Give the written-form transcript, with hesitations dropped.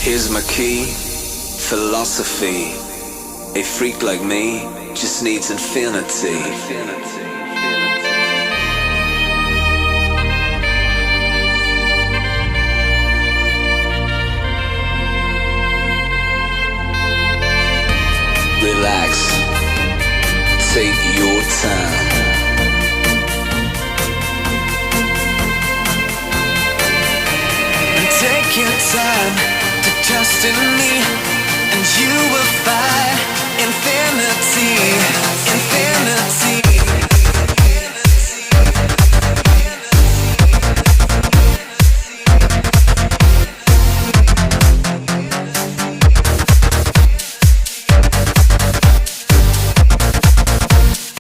Here's my key, philosophy. A freak like me just needs infinity. Relax, take your time. And take your time to trust in me, and you will find infinity, infinity.